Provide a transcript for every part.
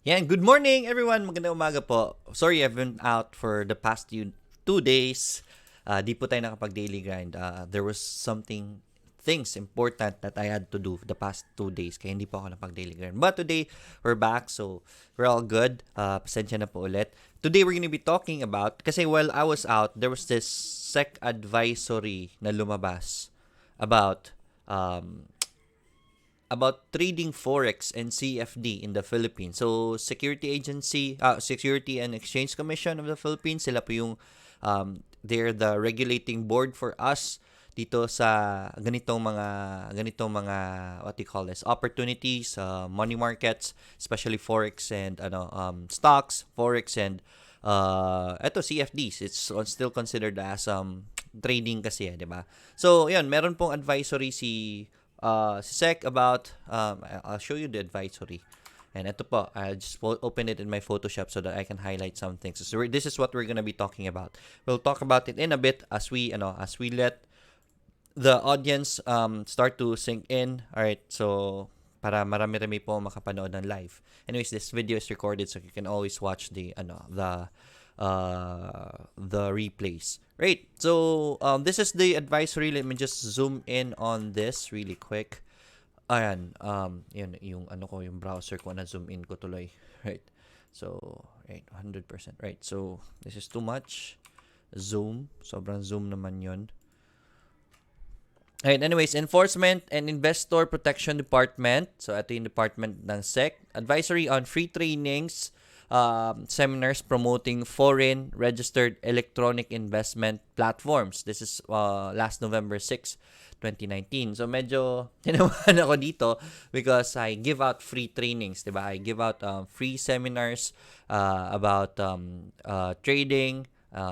Yan, good morning everyone. Magandang umaga po. Sorry I've been out for the past 2 days. Di po tayo nakapag-daily grind. There was things important that I had to do the past 2 days. Kaya hindi po ako napag-daily grind. But today, we're back. So, we're all good. Pasensya na po ulit. Today, we're gonna be talking about, kasi while I was out, there was this SEC advisory na lumabas about trading Forex and CFD in the Philippines. So, Security and Exchange Commission of the Philippines, sila po yung, they're the regulating board for us dito sa ganitong mga what do you call this, opportunities, money markets, especially Forex and stocks, Forex and eto CFDs. It's still considered as trading kasi, di ba? So, yun, meron pong advisory si SEC about, I'll show you the advisory. And ito po, I'll just open it in my Photoshop so that I can highlight some things. So this is what we're gonna be talking about. We'll talk about it in a bit as we let the audience start to sink in. Alright, so para marami-rami po makapanood ng live. Anyways, this video is recorded so you can always watch the replays. Right. So this is the advisory. Let me just zoom in on this really quick. Ayan, yun yung yung browser ko na zoom in ko tuloy. Right. So, right, 100%. Right. So, this is too much. Zoom. Sobrang zoom naman yun. Right, anyways, Enforcement and Investor Protection Department. So, ito yung department ng SEC. Advisory on free trainings, seminars promoting foreign registered electronic investment platforms. This is last November 6, 2019. So medyo tinawahan ako dito because I give out free trainings, diba? I give out free seminars about trading,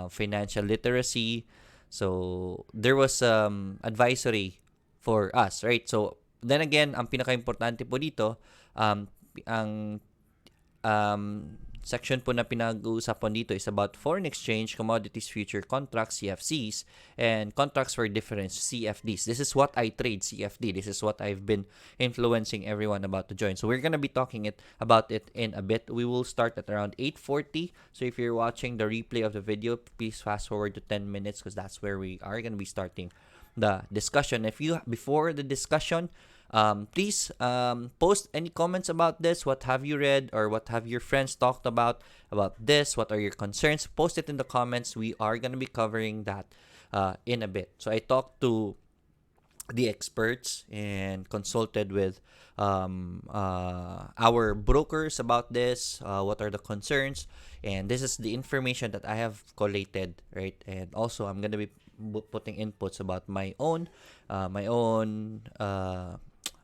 financial literacy. So there was advisory for us, right? So then again, ang pinaka-importante po dito, ang section po na pinag-uusapan dito is about foreign exchange, commodities, future contracts, CFCs, and contracts for difference, CFDs. This is what I trade, CFD. This is what I've been influencing everyone about to join. So we're gonna be talking about it in a bit. We will start at around 8:40. So if you're watching the replay of the video, please fast forward to 10 minutes because that's where we are gonna be starting the discussion. Before the discussion, please post any comments about this. What have you read or what have your friends talked about this? What are your concerns? Post it in the comments. We are going to be covering that in a bit. So I talked to the experts and consulted with our brokers about this. What are the concerns? And this is the information that I have collated, right? And also, I'm going to be putting inputs about my own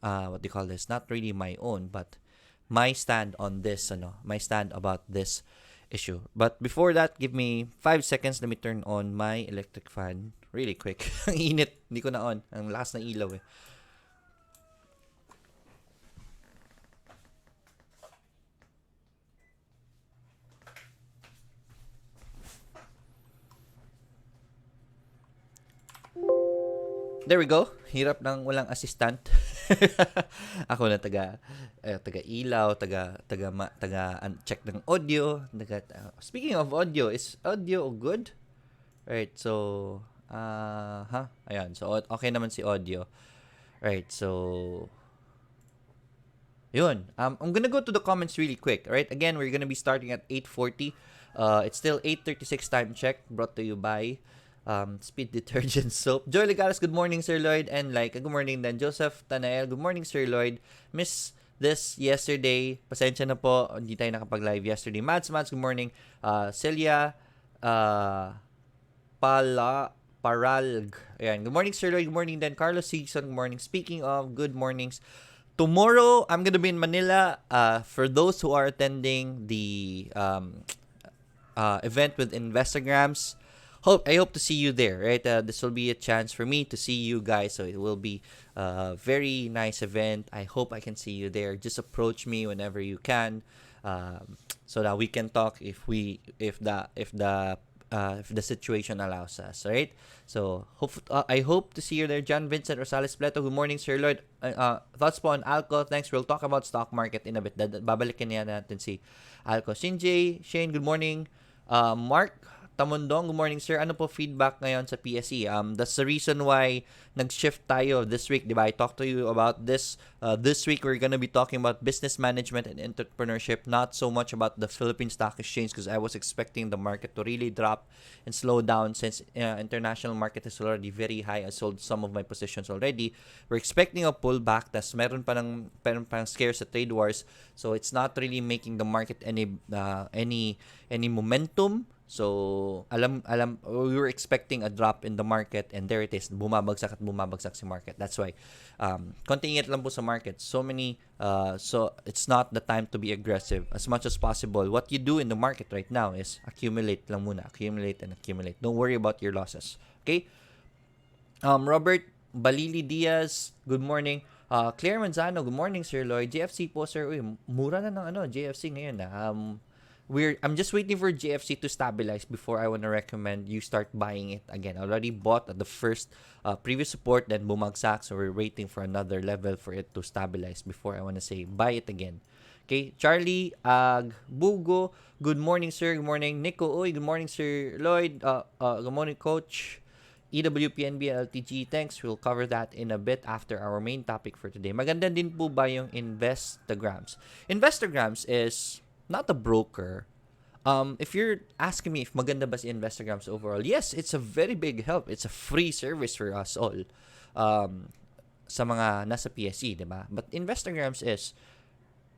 what do you call this? Not really my own, but my stand on this, my stand about this issue. But before that, give me 5 seconds. Let me turn on my electric fan really quick. Ang init, hindi ko na on. Ang lakas ng ilaw eh. There we go. Hirap ng walang assistant. Ako na taga ilaw, taga check ng audio, speaking of audio, is audio good? Right. So, ayan. So okay naman si audio. Right. So yun. I'm gonna go to the comments really quick. Right. Again, we're gonna be starting at 8:40. It's still 8:36 time check, brought to you by Speed Detergent Soap. Joy Ligares, good morning, Sir Lloyd. And good morning then. Joseph Tanael, good morning, Sir Lloyd. Miss this yesterday. Pasensya na po, hindi tayo nakapag-live yesterday. Mads, good morning. Celia Paralg. Ayan. Good morning, Sir Lloyd. Good morning then. Carlos Sigson, good morning. Speaking of good mornings, tomorrow, I'm gonna be in Manila. For those who are attending the event with Investograms, I hope to see you there, right? This will be a chance for me to see you guys, so it will be a very nice event. I hope I can see you there. Just approach me whenever you can, so that we can talk. If the if the situation allows us, right? So I hope to see you there, John Vincent Rosales Pleto. Good morning, Sir Lloyd. Thoughts po on Alco? Thanks. We'll talk about stock market in a bit. Babalikin niya natin si Alco. Shinjay, Shane, good morning. Mark Tamundong, good morning, sir. Ano po feedback ngayon sa PSE? That's the reason why nag-shift tayo this week, di ba? I talked to you about this. This week, we're gonna be talking about business management and entrepreneurship, not so much about the Philippine Stock Exchange, because I was expecting the market to really drop and slow down since international market is already very high. I sold some of my positions already. We're expecting a pullback. Tas meron pa ng scare sa trade wars. So it's not really making the market any momentum. So, we were expecting a drop in the market, and there it is, bumabagsak si market. That's why, konting ingat lang po sa market. So it's not the time to be aggressive. As much as possible, what you do in the market right now is accumulate lang muna. Accumulate and accumulate. Don't worry about your losses. Okay? Robert Balili Diaz, good morning. Claire Manzano, good morning, Sir Lloyd. JFC po, sir. Uy, mura na ng JFC ngayon. I'm just waiting for JFC to stabilize before I want to recommend you start buying it again. I already bought at the first previous support, then bumagsak, so we're waiting for another level for it to stabilize before I want to say buy it again. Okay, Charlie Bugo, good morning, sir. Good morning, Nico. Oy, good morning, Sir Lloyd. Good morning, Coach. EWPNB LTG, thanks. We'll cover that in a bit after our main topic for today. Maganda din po ba yung Investograms? Investograms is not a broker. If you're asking me if maganda ba si Investograms overall, yes, it's a very big help. It's a free service for us all. Sa mga nasa PSE, diba? But Investograms is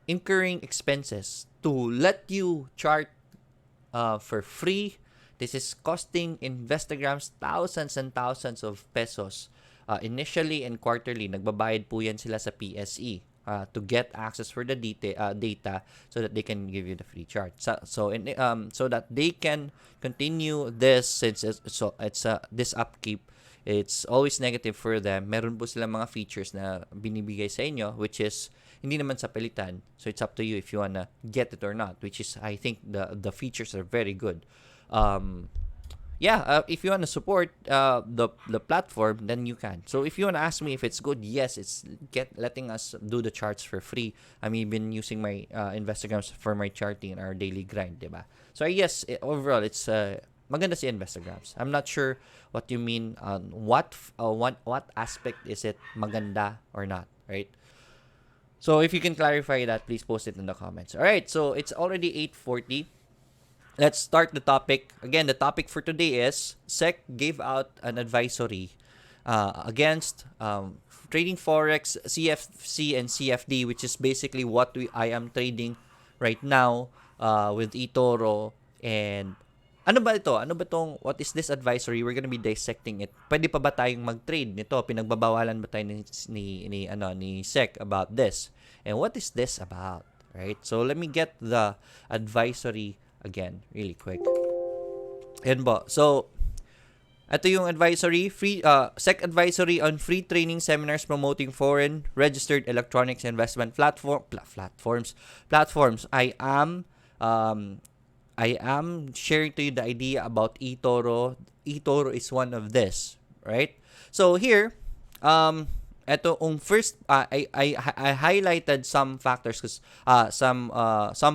incurring expenses to let you chart for free. This is costing Investograms thousands and thousands of pesos. Initially and quarterly, nagbabayad po yan sila sa PSE. To get access for the data so that they can give you the free chart. So that they can continue this since it's this upkeep, it's always negative for them. Meron po silang mga features na binibigay sa inyo, which is hindi naman sa pilitan. So it's up to you if you wanna get it or not, which is, I think the features are very good. If you want to support the platform, then you can. So if you want to ask me if it's good, yes, it's letting us do the charts for free. I'm even using my Investograms for my charting in our daily grind, diba? So yes, overall, it's maganda si Investograms. I'm not sure what you mean on what aspect is it maganda or not, right? So if you can clarify that, please post it in the comments. All right, so it's already 8:40. Let's start the topic. Again, the topic for today is SEC gave out an advisory against trading Forex, CFC, and CFD, which is basically what I am trading right now with eToro. And ano ba ito? What is this advisory? We're gonna be dissecting it. Pwede pa ba tayong mag-trade nito? Pinagbabawalan ba tayo ni SEC about this? And what is this about? Right? So let me get the advisory again, really quick. Yan po. So, ito yung advisory, SEC advisory on free training seminars promoting foreign registered electronics investment platforms. I am sharing to you the idea about eToro. eToro is one of this, right? So here, ito first I highlighted some factors because some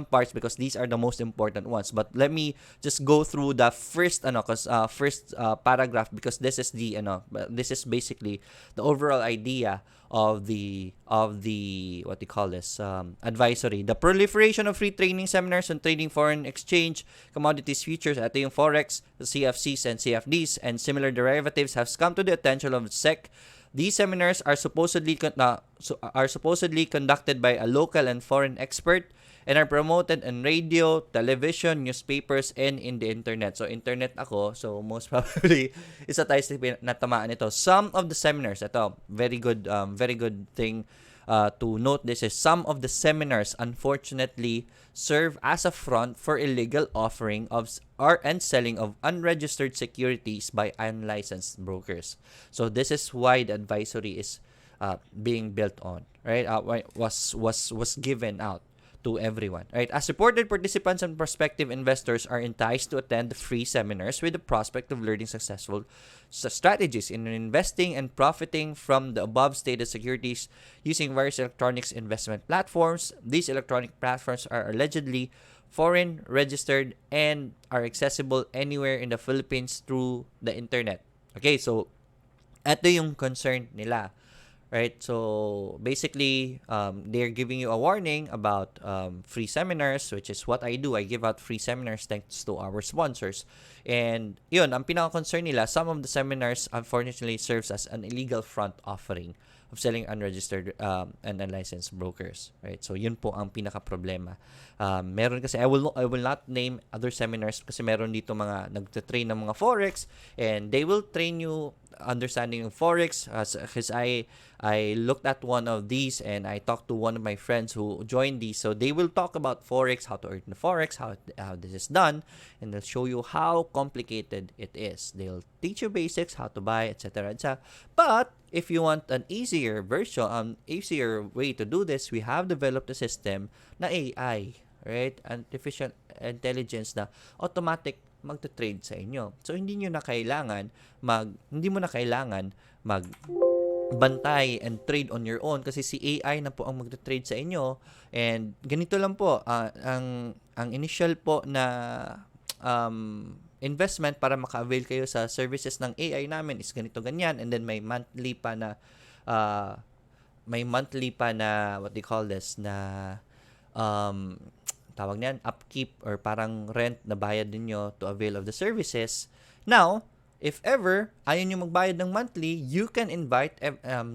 parts because these are the most important ones, but let me just go through the first paragraph because this is basically the overall idea of the what you call this advisory. The proliferation of free training seminars on trading foreign exchange commodities futures, ito yung Forex, CFCs and CFDs and similar derivatives has come to the attention of SEC. These seminars are supposedly conducted by a local and foreign expert and are promoted on radio, television, newspapers, and in the internet. So, internet ako. So, most probably, isa tayo sa natamaan ito. Some of the seminars, ito, very good thing to note this is some of the seminars, unfortunately, serve as a front for illegal offering of and selling of unregistered securities by unlicensed brokers. So this is why the advisory is being built on, right? Was given out to everyone. Right? As reported, participants and prospective investors are enticed to attend the free seminars with the prospect of learning successful strategies in investing and profiting from the above stated securities using various electronic investment platforms. These electronic platforms are allegedly foreign registered and are accessible anywhere in the Philippines through the internet. Okay, so ito yung concern nila. Right? So, basically, they're giving you a warning about free seminars, which is what I do. I give out free seminars thanks to our sponsors. And, yun, ang pinaka-concern nila, some of the seminars, unfortunately, serves as an illegal front offering of selling unregistered and unlicensed brokers. Right? So, yun po ang pinaka-problema. Meron kasi, I will not name other seminars kasi meron dito mga nagtatrain ng mga Forex and they will train you understanding of Forex because I looked at one of these and I talked to one of my friends who joined these. So they will talk about Forex, how to earn the Forex, how this is done, and they'll show you how complicated it is. They'll teach you basics, how to buy, etc. etc. But if you want an easier version, easier way to do this, we have developed a system na AI, right? Artificial intelligence na automatic magte-trade sa inyo. So hindi mo na kailangan magbantay and trade on your own kasi si AI na po ang magte-trade sa inyo. And ganito lang po ang initial po na investment para maka-avail kayo sa services ng AI namin is ganito ganyan, and then may monthly pa na what they call this na tawag niyan, upkeep or parang rent na bayad ninyo to avail of the services. Now, if ever ayaw nyo magbayad ng monthly, you can invite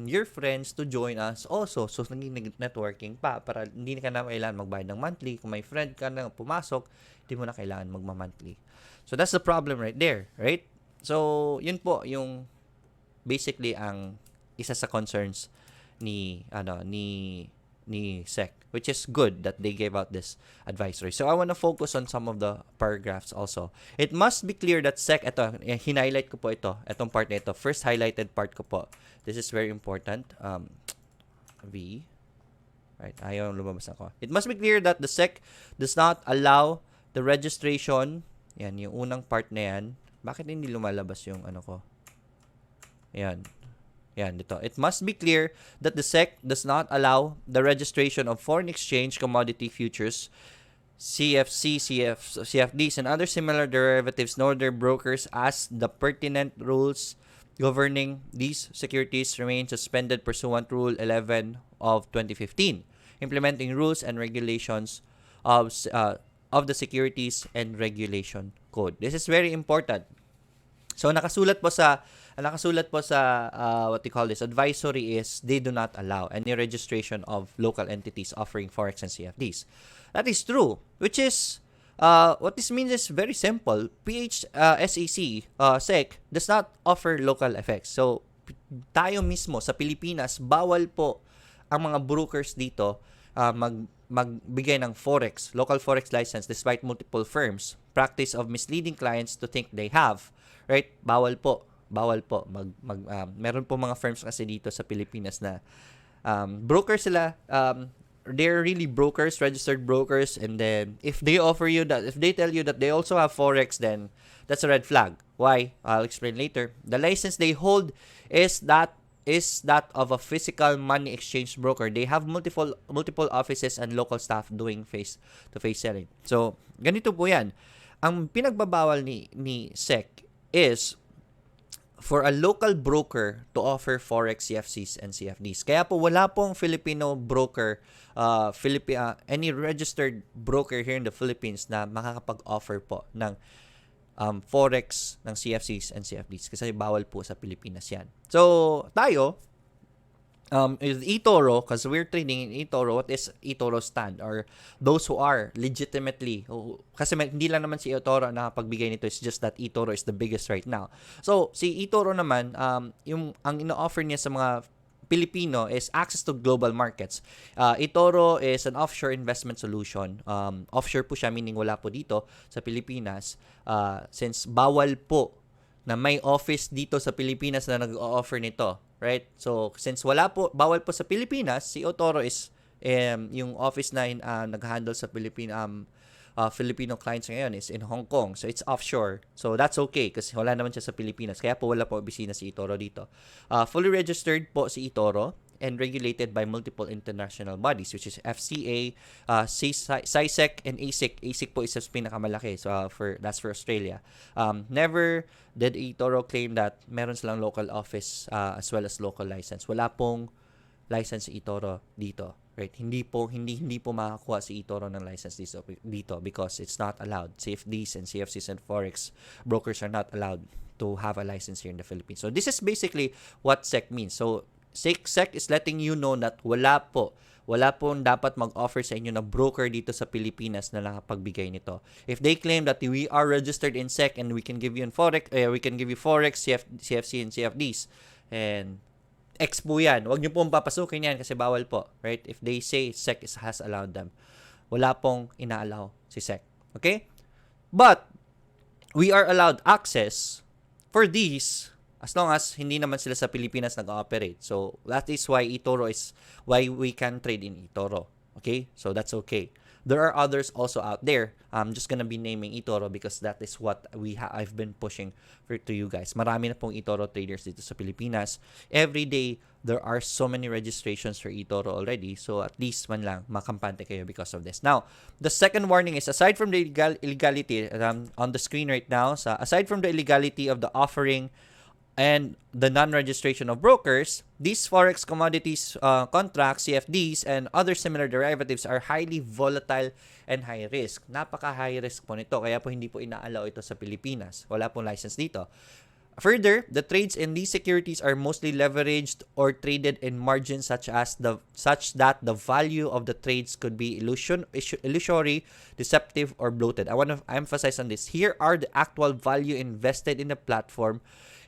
your friends to join us also. So, naging networking pa para hindi ka na kailangan magbayad ng monthly. Kung may friend ka na pumasok, hindi mo na kailangan magma-monthly. So, that's the problem right there, right? So, yun po yung basically ang isa sa concerns ni SEC, which is good that they gave out this advisory. So, I want to focus on some of the paragraphs also. It must be clear that SEC, hinighlight ko po itong part na ito. First highlighted part ko po. This is very important. Right, ayaw lumabas ako. It must be clear that the SEC does not allow the registration. Yan, yung unang part na yan. Bakit hindi lumalabas yung ano ko? Yan, dito. It must be clear that the SEC does not allow the registration of foreign exchange commodity futures, CFDs, and other similar derivatives, nor their brokers, as the pertinent rules governing these securities remain suspended pursuant to Rule 11 of 2015, implementing rules and regulations of the Securities and Regulation Code. This is very important. So, nakasulat po sa what they call this advisory is they do not allow any registration of local entities offering Forex and CFDs. That is true, which is what this means is very simple. SEC does not offer local FX. So, tayo mismo sa Pilipinas, bawal po ang mga brokers dito magbigay ng Forex, local Forex license despite multiple firms practice of misleading clients to think they have. Right? Bawal po. Meron po mga firms kasi dito sa Pilipinas na brokers sila. They're really brokers, registered brokers, and then if they tell you that they also have Forex, then that's a red flag. Why? I'll explain later. The license they hold is that of a physical money exchange broker. They have multiple offices and local staff doing face-to-face selling. So, ganito po yan. Ang pinagbabawal ni SEC is for a local broker to offer Forex, CFCs, and CFDs. Kaya po wala pong Filipino broker, any registered broker here in the Philippines na makakapag-offer po ng Forex, ng CFCs, and CFDs. Kasi bawal po sa Pilipinas yan. So, tayo, is eToro, because we're trading in eToro. What is eToro stand? Or those who are legitimately, kasi hindi lang naman si eToro na nakapagbigay nito, it's just that eToro is the biggest right now. So, si eToro naman, ang ino-offer niya sa mga Pilipino is access to global markets. eToro is an offshore investment solution. Offshore po siya, meaning wala po dito sa Pilipinas. Since bawal po na may office dito sa Pilipinas na nag-o-offer nito. Right? So, since bawal po sa Pilipinas, si eToro is yung office na nag-handle sa Filipino clients ngayon is in Hong Kong. So, it's offshore. So, that's okay kasi wala naman siya sa Pilipinas. Kaya po wala po opisina si eToro dito. Fully registered po si eToro and regulated by multiple international bodies which is FCA, SISEC, and ASIC. ASIC po isa sa pinakamalaki. So, that's for Australia. Never did eToro claim that meron silang local office as well as local license. Wala pong license si eToro dito. Right? Hindi po makakuha si eToro ng license dito because it's not allowed. CFDs and CFCs and Forex brokers are not allowed to have a license here in the Philippines. So this is basically what SEC means. So SEC is letting you know that wala pong dapat mag-offer sa inyo na broker dito sa Pilipinas na nakapagbigay nito. If they claim that we are registered in SEC and we can give you Forex, CFC and CFDs, and X po yan. Huwag niyo pong papasukin yan kasi bawal po. Right? If they say SEC has allowed them, wala pong ina-allow si SEC. Okay? But, we are allowed access for these as long as hindi naman sila sa Pilipinas nag-ooperate. So, that is why why we can trade in eToro. Okay? So, that's okay. There are others also out there. I'm just gonna be naming eToro because that is what I've been pushing to you guys. Marami na pong eToro traders dito sa Pilipinas. Every day, there are so many registrations for eToro already. So, at least man lang, makampante kayo because of this. Now, the second warning is, aside from the illegality, on the screen right now, aside from the illegality of the offering and the non-registration of brokers, these Forex commodities contracts, CFDs, and other similar derivatives are highly volatile and high risk. Napaka-high risk po nito, kaya po hindi po ina-allow ito sa Pilipinas. Wala pong license dito. Further, the trades in these securities are mostly leveraged or traded in margins such that the value of the trades could be illusory, deceptive, or bloated. I want to emphasize on this. Here are the actual value invested in the platform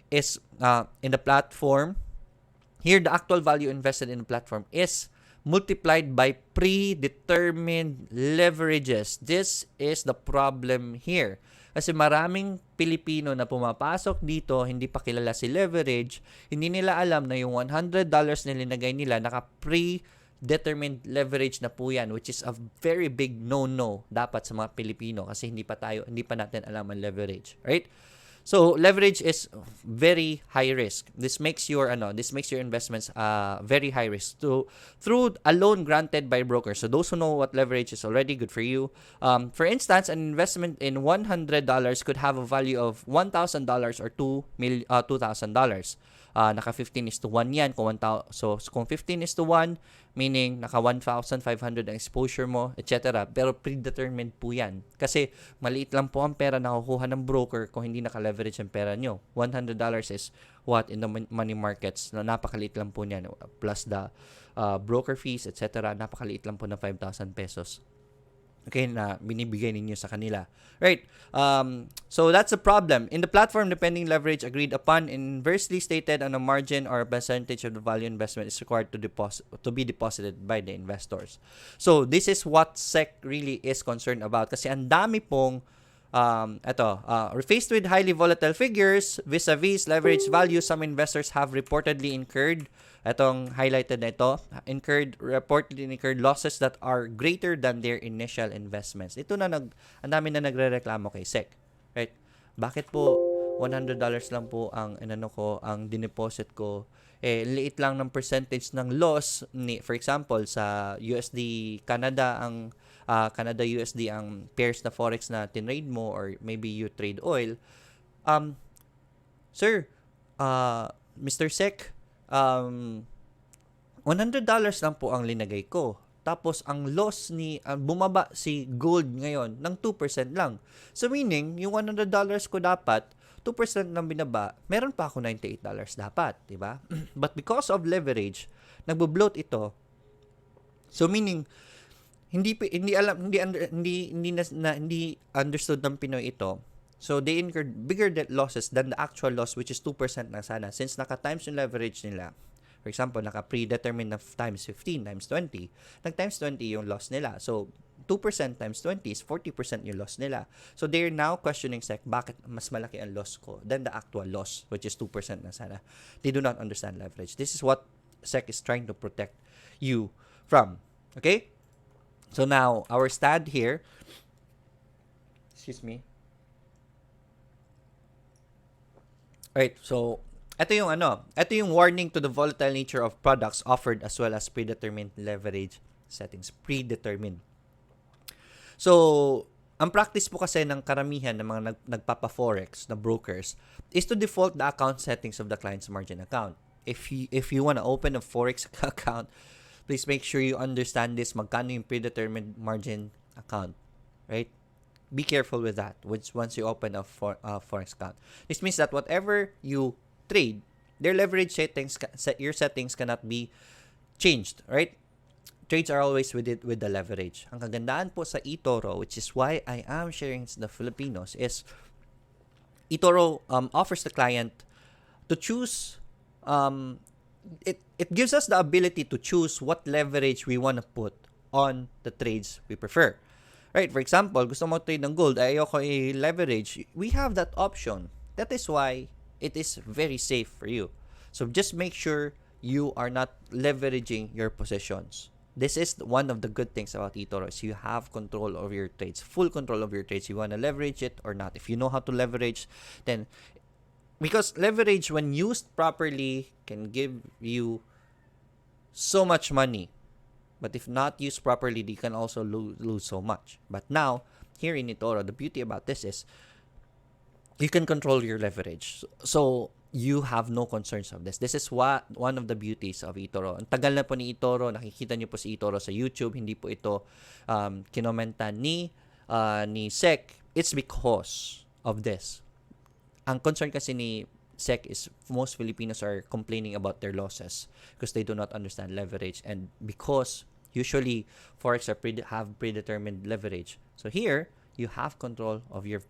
is here the actual value invested in the platform is multiplied by predetermined leverages. This is the problem here. Kasi maraming Pilipino na pumapasok dito, hindi pa kilala si leverage, hindi nila alam na yung $100 na linagay nila, naka-predetermined leverage na po yan, which is a very big no-no dapat sa mga Pilipino kasi hindi pa natin alam ang leverage. Right? So, leverage is very high risk. This makes your investments very high risk through a loan granted by brokers. So, those who know what leverage is already, good for you. For instance, an investment in $100 could have a value of $1,000 or $2,000. Naka 15:1 yan. So, kung 15:1, meaning naka 1,500 ang exposure mo, etc. Pero predetermined po yan. Kasi maliit lang po ang pera na kukuha ng broker kung hindi naka-leverage ang pera nyo. $100 is what in the money markets? Napakaliit lang po niyan. Plus the broker fees, etc. Napakaliit lang po ng 5,000 pesos. Okay, na binibigay ninyo sa kanila. Right. So that's a problem. In the platform, depending leverage agreed upon inversely stated on a margin or a percentage of the value investment is required to be deposited by the investors. So this is what SEC really is concerned about. Kasi ang dami pong faced with highly volatile figures vis-a-vis leverage value, some investors have reportedly incurred reportedly incurred losses that are greater than their initial investments. Ito na ang dami na nagrereklamo kay SEC. Right? Bakit po $100 lang po ang dineposit ko? Liit lang ng percentage ng loss for example sa USD Canada Canada USD ang pairs na forex na tinrade mo, or maybe you trade oil. Sir, Mr. SEC, $100 lang po ang linagay ko. Tapos ang loss bumaba si gold ngayon ng 2% lang. So meaning, yung $100 ko dapat 2% lang binaba, meron pa ako $98 dapat, 'di ba? But because of leverage, nagbo-bloat ito. So meaning, hindi understood ng Pinoy ito. So they incurred bigger losses than the actual loss, which is 2% lang sana, since naka-times yung leverage nila. For example, naka-predetermined na times 15, times 20. Nag-times 20 yung loss nila. So 2% times 20 is 40% yung loss nila. So they're now questioning SEC, bakit mas malaki ang loss ko than the actual loss, which is 2% na sana. They do not understand leverage. This is what SEC is trying to protect you from. Okay? So now, our stat here, excuse me. Right, so ito yung warning to the volatile nature of products offered as well as predetermined leverage settings. Predetermined. So, ang practice po kasi ng karamihan ng mga nagpapa-forex na brokers is to default the account settings of the client's margin account. If you want to open a forex account, please make sure you understand this, magkano yung predetermined margin account, right? Be careful with that once you open a forex account. This means that whatever you trade, their leverage settings, your settings cannot be changed, right? Trades are always with the leverage. Ang kagandaan po sa eToro, which is why I am sharing to the Filipinos, is eToro offers the client to choose. It gives us the ability to choose what leverage we want to put on the trades we prefer. Right? For example, gusto mo trade ng gold, ayoko i-leverage. We have that option. That is why it is very safe for you. So just make sure you are not leveraging your positions. This is one of the good things about eToro is you have control over your trades, full control over your trades. You want to leverage it or not. If you know how to leverage, then because leverage when used properly can give you so much money. But if not used properly, they can also lose so much. But now, here in eToro, the beauty about this is you can control your leverage. So, you have no concerns of this. This is one of the beauties of eToro. Ang tagal na po ni eToro, nakikita niyo po si eToro sa YouTube, hindi po ito kinomenta ni SEC. It's because of this. Ang concern kasi ni SEC is most Filipinos are complaining about their losses because they do not understand leverage and because usually Forex have predetermined leverage. So here, you have control of your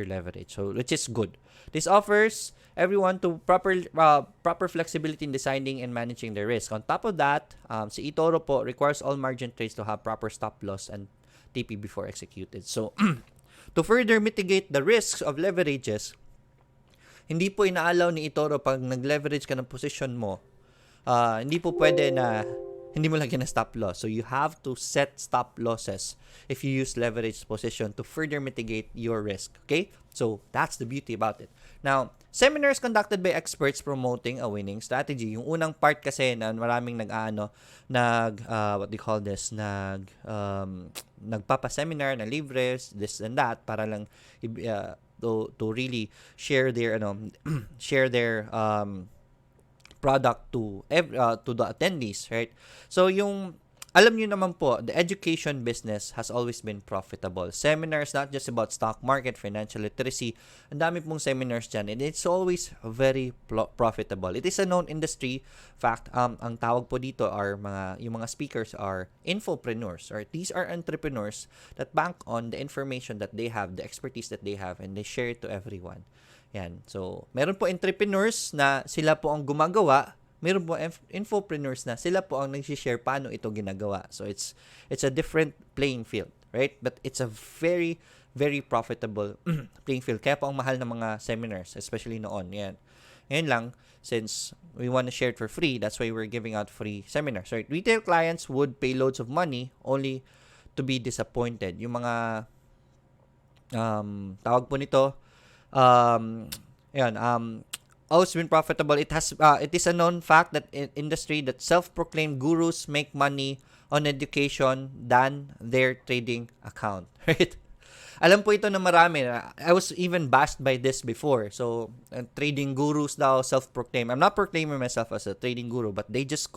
leverage, so which is good. This offers everyone to proper flexibility in deciding and managing their risk. On top of that, si eToro po requires all margin trades to have proper stop loss and TP before executed. So to further mitigate the risks of leverages, hindi po inaalaw ni eToro pag nag-leverage ka ng position mo, hindi po pwede na hindi mo lagyan ng stop loss. So you have to set stop losses if you use leverage position to further mitigate your risk. Okay? So that's the beauty about it. Now, seminars conducted by experts promoting a winning strategy. Yung unang part kasi na maraming what do you call this, nagpapa-seminar na libres, this and that, para lang to really share their product to the attendees, right? So yung alam niyo naman po, the education business has always been profitable. Seminars not just about stock market, financial literacy. Ang dami pong seminars diyan and it's always very profitable. It is a known industry fact. Ang tawag po dito are yung mga speakers are infopreneurs, or these are entrepreneurs that bank on the information that they have, the expertise that they have, and they share it to everyone. Yan. So, meron po entrepreneurs na sila po ang gumagawa, meron po infopreneurs na sila po ang nag-share paano ito ginagawa. So, it's a different playing field, right? But it's a very, very profitable playing field. Kaya po ang mahal ng mga seminars, especially noon. Yan. Ngayon lang, since we want to share it for free, that's why we're giving out free seminars, right? Retail clients would pay loads of money only to be disappointed. Yung mga tawag po nito, always been profitable. It is a known fact that in industry that self-proclaimed gurus make money on education than their trading account, right? Alam po ito na marami. I was even bashed by this before. So, trading gurus daw, self-proclaimed. I'm not proclaiming myself as a trading guru, but they just,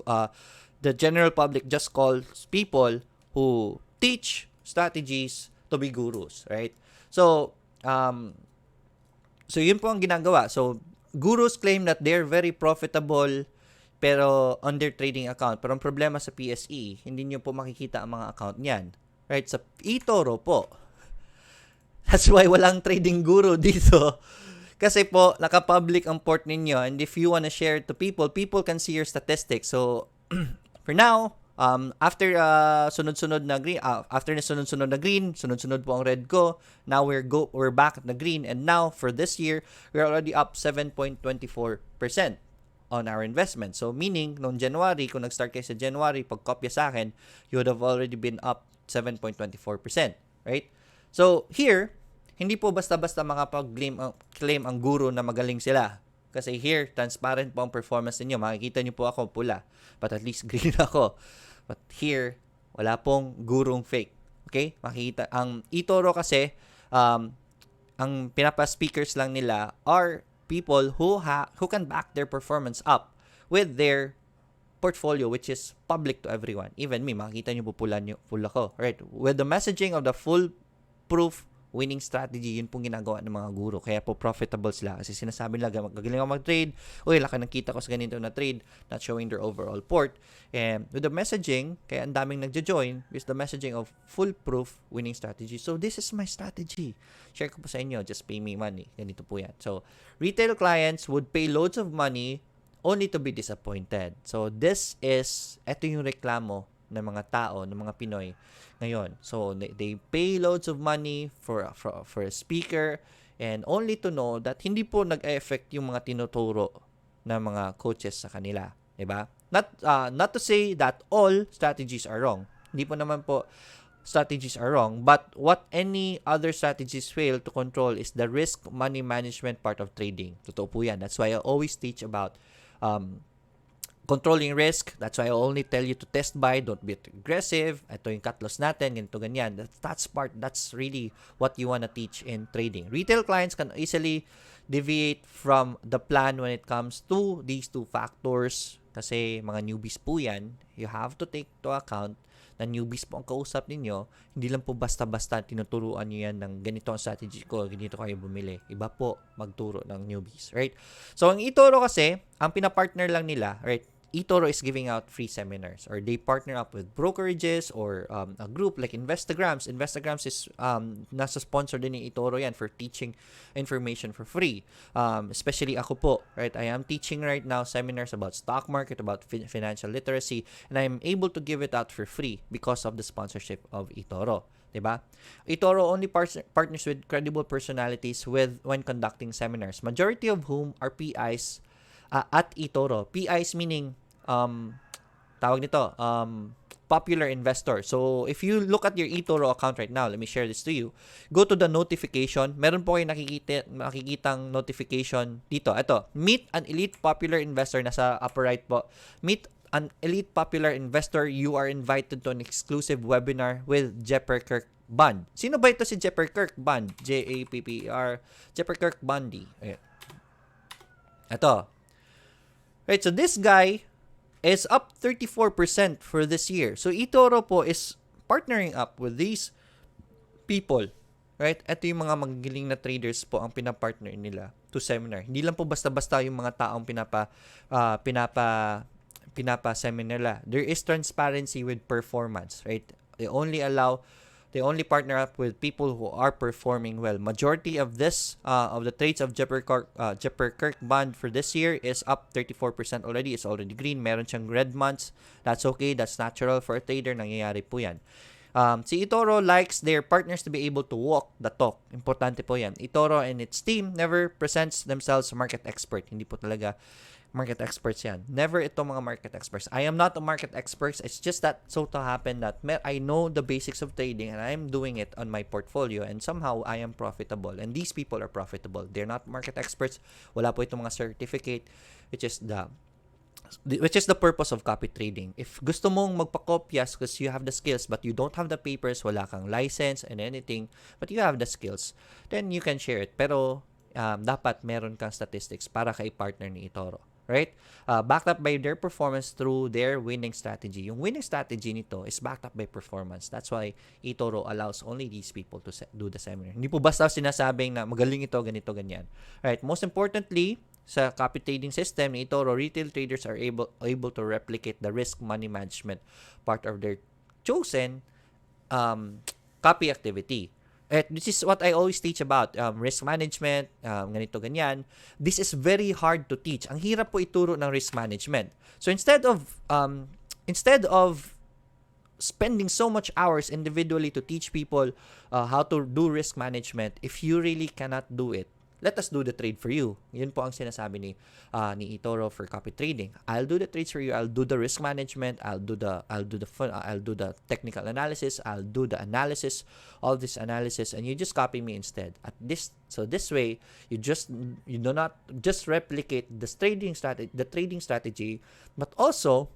the general public just calls people who teach strategies to be gurus, right? So yun po ang ginagawa. So, gurus claim that they're very profitable pero on their trading account. Pero ang problema sa PSE, hindi nyo po makikita ang mga account niyan. Right? Sa eToro po. That's why walang trading guru dito. Kasi po, naka-public ang port ninyo, and if you wanna share it to people can see your statistics. So, for now, after sunod-sunod na green, sunod-sunod po ang red ko. Now we're back at the green, and now for this year, we're already up 7.24% on our investment. So, meaning, noong January, kung nag-start kayo sa January, pag kopya sa akin, you would have already been up 7.24%. Right? So, here, hindi po basta-basta makapag-claim ang guru na magaling sila. Kasi here, transparent po ang performance ninyo. Makikita niyo po ako pula. But at least green ako. But here, wala pong gurong fake. Okay? Makikita. Ang eToro kasi, ang pinapa-speakers lang nila are people who can back their performance up with their portfolio, which is public to everyone. Even me, makikita niyo po pula ko. Right? With the messaging of the full proof winning strategy, yun pong ginagawa ng mga guru. Kaya po profitable sila. Kasi sinasabi nila, gagaling ako mag-trade. Uy, laki ng kita ko sa ganito na trade. Not showing their overall port. And with the messaging, kaya ang daming nagjo-join, is the messaging of foolproof winning strategy. So, this is my strategy. Share ko po sa inyo. Just pay me money. Ganito po yan. So, retail clients would pay loads of money only to be disappointed. So, ito yung reklamo ng mga tao, ng mga Pinoy ngayon. So, they pay loads of money for a speaker and only to know that hindi po nag-effect yung mga tinuturo ng mga coaches sa kanila. Diba? Not to say that all strategies are wrong. Hindi po naman po strategies are wrong. But what any other strategies fail to control is the risk money management part of trading. Totoo po yan. That's why I always teach about controlling risk. That's why I only tell you to test buy, don't be aggressive. Ito yung cut loss natin, ganito ganyan. That's really what you want to teach in trading. Retail clients can easily deviate from the plan when it comes to these two factors. Kasi mga newbies po yan. You have to take to account na newbies po ang kausap ninyo. Hindi lang po basta-basta tinuturuan nyo yan ng ganito ang strategy ko, ganito kayo bumili. Iba po magturo ng newbies, right? So, ang eToro kasi, ang pinapartner lang nila, right? eToro is giving out free seminars, or they partner up with brokerages or a group like Investagrams. Investagrams is nasa sponsor din ni eToro yan for teaching information for free. Especially ako po, right? I am teaching right now seminars about stock market, about financial literacy, and I am able to give it out for free because of the sponsorship of eToro. Diba? eToro only partners with credible personalities when conducting seminars, majority of whom are PIs at eToro. PIs meaning tawag nito, popular investor. So, if you look at your eToro account right now, let me share this to you. Go to the notification. Meron po kayo nakikitang notification dito. Ito, meet an elite popular investor. Nasa upper right po. Meet an elite popular investor. You are invited to an exclusive webinar with Jepper Kirk Bond. Sino ba ito si Jepper Kirk Bond? J-A-P-P-E-R. Jepper Kirk Bondi. Ayan. Ito. Right, so this guy is up 34% for this year. So, eToro po is partnering up with these people. Right? Ito yung mga magaling na traders po ang pinapartner nila to seminar. Hindi lang po basta-basta yung mga taong pinapa-seminar nila. There is transparency with performance. Right? They only partner up with people who are performing well. Majority of of the trades of Jepper Kirk Bond for this year is up 34% already. It's already green. Meron siyang red months. That's okay. That's natural for a trader. Nangyayari po yan. Si eToro likes their partners to be able to walk the talk. Importante po yan. eToro and its team never presents themselves market expert. Hindi po talaga market experts yan. Never itong mga market experts. I am not a market expert. It's just that so to happen that I know the basics of trading and I'm doing it on my portfolio and somehow I am profitable. And these people are profitable. They're not market experts. Wala po itong mga certificate, which is the purpose of copy trading. If gusto mong magpa-kopyas because you have the skills but you don't have the papers, wala kang license and anything, but you have the skills, then you can share it. Pero dapat meron kang statistics para kay partner ni eToro. Right? Backed up by their performance through their winning strategy. Yung winning strategy nito is backed up by performance. That's why eToro allows only these people to do the seminar. Hindi po basta sinasabing na magaling ito, ganito, ganyan. Right? Most importantly, sa copy trading system ni eToro, retail traders are able to replicate the risk money management part of their chosen copy activity. This is what I always teach about risk management, ganito ganyan. This is very hard to teach. Ang hirap po ituro ng risk management. So instead of spending so much hours individually to teach people how to do risk management, if you really cannot do it, let us do the trade for you. Yun po ang sinasabi ni eToro for copy trading. I'll do the trades for you. I'll do the risk management. I'll do the technical analysis. I'll do the analysis, all this analysis, and you just copy me instead. So this way, you do not just replicate the trading strategy, but also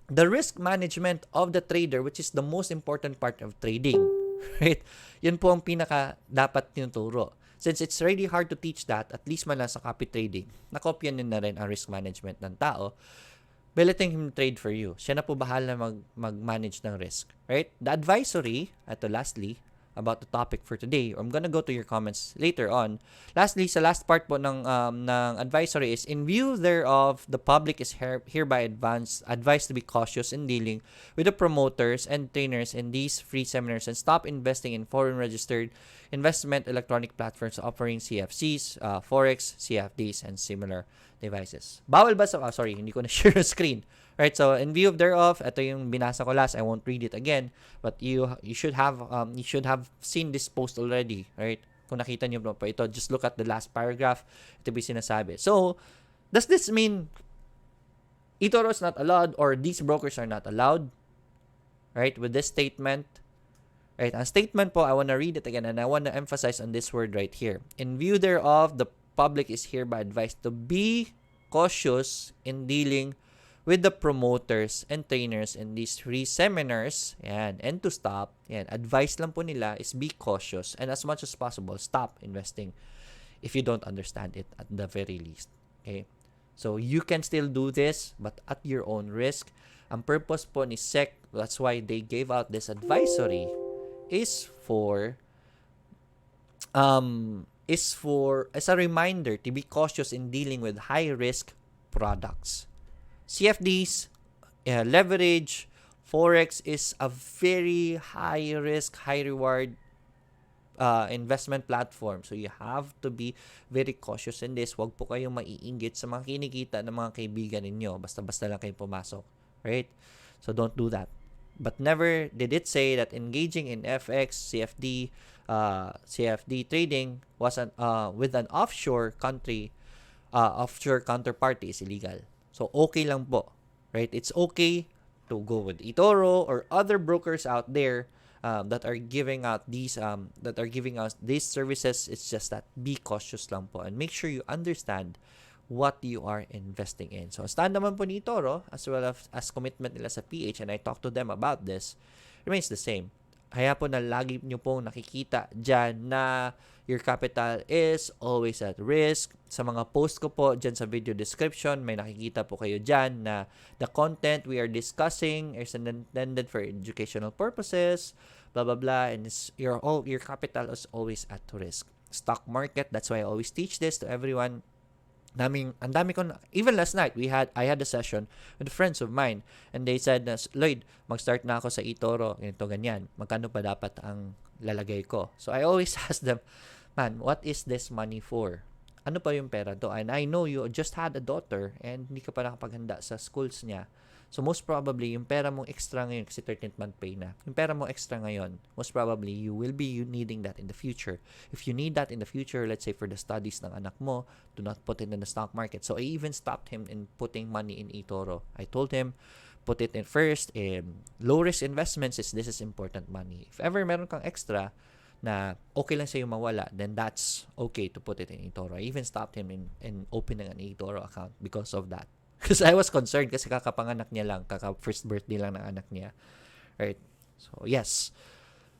the risk management of the trader, which is the most important part of trading. Right? Yun po ang pinaka dapat tinuturo. Since it's really hard to teach that, at least man lang sa copy trading, nakopyan nyo na rin ang risk management ng tao, letting him trade for you. Siya na po bahala mag-manage ng risk. Right? The advisory, lastly, about the topic for today. I'm gonna go to your comments later on. Lastly, sa last part po ng advisory is, in view thereof, the public is hereby advised to be cautious in dealing with the promoters and trainers in these free seminars and stop investing in foreign registered investment electronic platforms offering CFCs, Forex, CFDs, and similar devices. Bawal ba sorry, hindi ko na share the screen. Right, so in view thereof, ito yung binasa ko last. I won't read it again, but you should have seen this post already, right? Kung nakita niyo po ito, just look at the last paragraph. Ito yung sinasabi. So, does this mean eToro is not allowed or these brokers are not allowed? Right, with this statement. Right, ang statement po, I want to read it again and I want to emphasize on this word right here. In view thereof, the public is hereby advised to be cautious in dealing with the promoters and trainers in these free seminars, and to stop, advice lang po nila is be cautious and as much as possible, stop investing if you don't understand it at the very least. Okay? So, you can still do this, but at your own risk. Ang purpose po ni SEC, that's why they gave out this advisory, is as a reminder to be cautious in dealing with high-risk products. CFDs, leverage, Forex is a very high risk, high reward investment platform. So you have to be very cautious in this. Huwag po kayong maiinggit sa mga kinikita ng mga kaibigan ninyo. Basta-basta lang kayo pumasok. Right? So don't do that. But never did it say that engaging in FX, CFD trading was with an offshore counterparty is illegal. So, okay lang po. Right? It's okay to go with eToro or other brokers out there that are giving out these services. It's just that be cautious lang po and make sure you understand what you are investing in. So, stand naman po ni eToro as well as commitment nila sa PH, and I talked to them about this, remains the same. Kaya po na lagi nyo pong nakikita dyan na your capital is always at risk. Sa mga post ko po dyan sa video description, may nakikita po kayo dyan na the content we are discussing is intended for educational purposes, blah, blah, blah, and your capital is always at risk. Stock market, that's why I always teach this to everyone. Ang dami ko even last night, I had a session with friends of mine, and they said, Lloyd, mag-start na ako sa eToro, ganito, ganyan. Magkano pa dapat ang lalagay ko? So, I always ask them, man, what is this money for? Ano pa yung pera to? And I know you just had a daughter and hindi ka pa nakapaghanda sa schools niya. So, most probably, yung pera mong extra ngayon, kasi 13th month pay na, yung pera mong extra ngayon, most probably, you will be needing that in the future. If you need that in the future, let's say for the studies ng anak mo, do not put it in the stock market. So, I even stopped him in putting money in eToro. I told him, put it in first in low-risk investments. This is important money. If ever meron kang extra na okay lang sa'yo mawala, then that's okay to put it in eToro. I even stopped him in opening an eToro account because of that. Because I was concerned kasi kakapanganak niya lang, first birthday lang ng anak niya. Right? So, yes.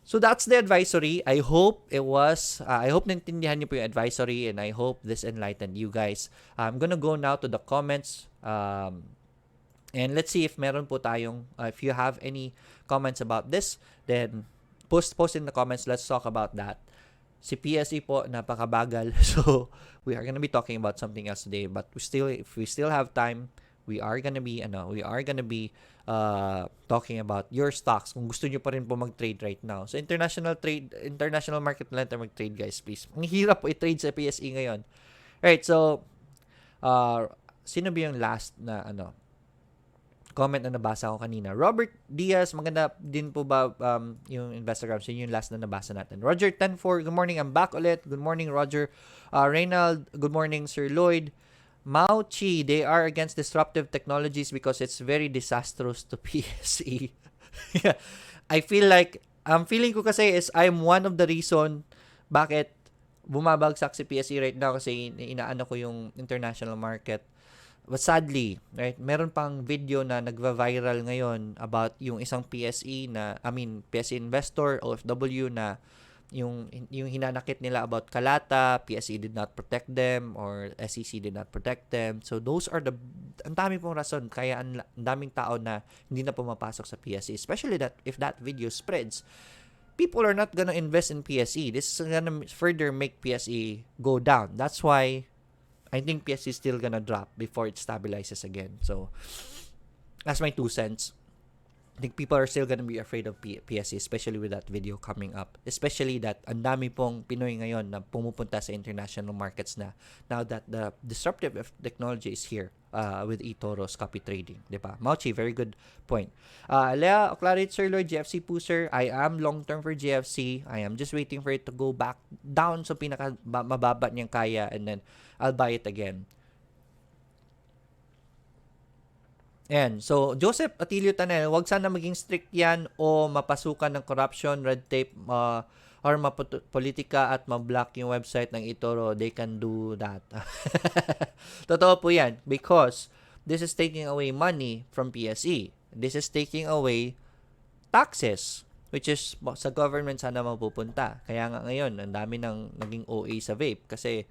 So, that's the advisory. I hope naintindihan niyo po yung advisory, and I hope this enlightened you guys. I'm gonna go now to the comments. And let's see if meron po tayong, if you have any comments about this, then post in the comments. Let's talk about that. Si PSE po, napakabagal. So, we are gonna be talking about something else today. But if we still have time, we are gonna be talking about your stocks. Kung gusto nyo pa rin po mag-trade right now. So, international market lang tayo mag-trade, guys, please. Ang hirap po i-trade sa PSE ngayon. Right, so, sino ba yung last na comment na nabasa ko kanina. Robert Diaz, maganda din po ba yung Instagram? So, yun yung last na nabasa natin. Roger 104, good morning. I'm back ulit. Good morning, Roger. Reynald, good morning, Sir Lloyd. Mao Chi, they are against disruptive technologies because it's very disastrous to PSE. Yeah. I'm feeling ko kasi is I'm one of the reason bakit bumabagsak si PSE right now kasi inaano ko yung international market. But sadly, right, meron pang video na nagva-viral ngayon about yung isang PSE investor, OFW na yung hinanakit nila about Kalata, PSE did not protect them or SEC did not protect them. So those are ang dami pong rason kaya ang daming tao na hindi na pumapasok sa PSE, especially that if that video spreads, people are not gonna invest in PSE. This is gonna further make PSE go down. That's why I think PSE is still gonna drop before it stabilizes again. So, that's my 2 cents. I think people are still gonna be afraid of PSE, especially with that video coming up. Especially that ang dami pong Pinoy ngayon na pumupunta sa international markets na now that the disruptive technology is here with eToro's copy trading. Diba? Mauchi, very good point. Lea Oclarit, Sir Lloyd, GFC po, sir. I am long-term for GFC. I am just waiting for it to go back down sa pinaka mababa niyang kaya and then I'll buy it again. And so, Joseph Atilio Tanel, wag sana maging strict yan o mapasukan ng corruption, red tape, or politika at ma-block yung website ng eToro. They can do that. Totoo po yan because this is taking away money from PSE. This is taking away taxes which is sa government sana mapupunta. Kaya nga ngayon, ang dami nang naging OA sa vape kasi